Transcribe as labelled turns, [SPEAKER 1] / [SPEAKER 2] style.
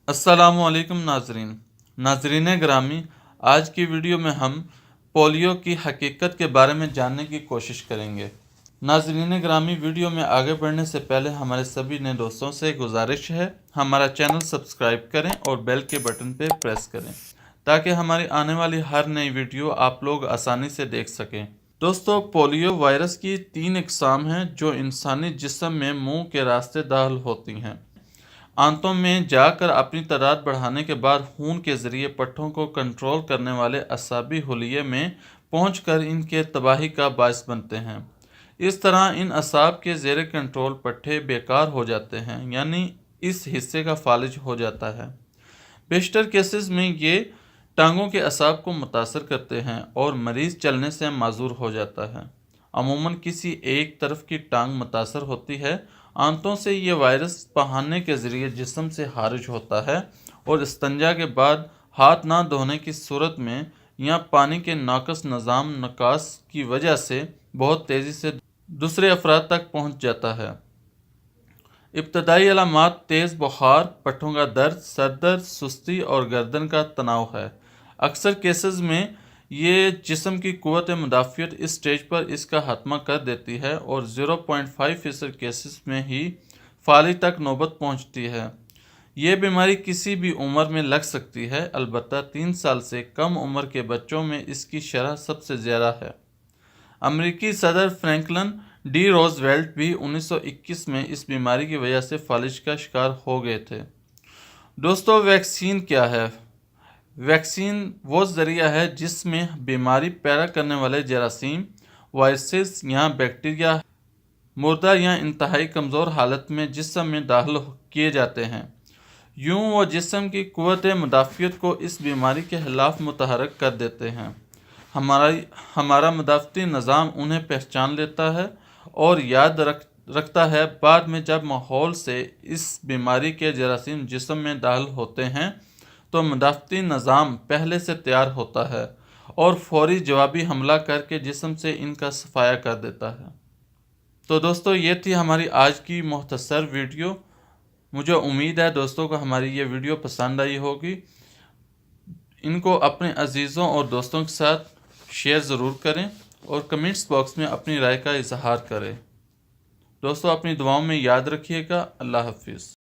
[SPEAKER 1] अस्सलामुअलैकुम नाजरीन ग्रामी। आज की वीडियो में हम पोलियो की हकीकत के बारे में जानने की कोशिश करेंगे। नाजरीन ग्रामी, वीडियो में आगे बढ़ने से पहले हमारे सभी नए दोस्तों से गुजारिश है, हमारा चैनल सब्सक्राइब करें और बेल के बटन पर प्रेस करें ताकि हमारी आने वाली हर नई वीडियो आप लोग आसानी से देख सकें। दोस्तों, पोलियो वायरस की 3 इकसाम हैं जो इंसानी जिस्म में मुंह के रास्ते दाखिल होती हैं। आंतों में जाकर अपनी तादाद बढ़ाने के बाद खून के ज़रिए पट्ठों को कंट्रोल करने वाले असाबी हुलिये में पहुंचकर इनके तबाही का बायस बनते हैं। इस तरह इन असाब के ज़ेर कंट्रोल पट्ठे बेकार हो जाते हैं, यानी इस हिस्से का फालिज हो जाता है। बेशतर केसेस में ये टांगों के असाब को मुतासर करते हैं और मरीज़ चलने से माजूर हो जाता है। अमूमन किसी एक तरफ की टांग मुतासर होती है। आंतों से ये वायरस बहाने के ज़रिए जिस्म से खारिज होता है और इस्तंजा के बाद हाथ ना धोने की सूरत में या पानी के नाकस निज़ाम नकास की वजह से बहुत तेज़ी से दूसरे अफराद तक पहुँच जाता है। इब्तदाई अलामात तेज़ बुखार, पट्ठों का दर्द, सर दर्द, सुस्ती और गर्दन का तनाव है। अक्सर केसेस में ये जिस्म की क़ुव्वत मुदाफ़ियत इस स्टेज पर इसका खात्मा कर देती है और 0.5% केसेस में ही फाली तक नौबत पहुंचती है। ये बीमारी किसी भी उम्र में लग सकती है, अलबत्ता 3 साल से कम उम्र के बच्चों में इसकी शरह सबसे ज़्यादा है। अमेरिकी सदर फ्रैंकलिन डी रोज़वेल्ट भी 1921 में इस बीमारी की वजह से फालिज का शिकार हो गए थे। दोस्तों, वैक्सीन क्या है? वैक्सीन वो ज़रिया है जिसमें बीमारी पैदा करने वाले जरासीम, वायरसेस या बैक्टीरिया मुर्दा या इंतहाई कमज़ोर हालत में जिस्म में दाखिल किए जाते हैं। यूँ वो जिस्म की क़ुव्वत मुदाफ़ियत को इस बीमारी के खिलाफ मुतहर्रिक कर देते हैं। हमारा मुदाफ़ती निज़ाम उन्हें पहचान लेता है और याद रखता है। बाद में जब माहौल से इस बीमारी के जरासीम जिस्म में दाखिल होते हैं तो मुदाफ़ती निज़ाम पहले से तैयार होता है और फौरी जवाबी हमला करके जिस्म से इनका सफाया कर देता है। तो दोस्तों, ये थी हमारी आज की मुख्तसर वीडियो। मुझे उम्मीद है दोस्तों को हमारी ये वीडियो पसंद आई होगी। इनको अपने अजीज़ों और दोस्तों के साथ शेयर ज़रूर करें और कमेंट्स बॉक्स में अपनी राय का इजहार करें। दोस्तों, अपनी दुआओं में याद रखिएगा। अल्लाह हाफिज़।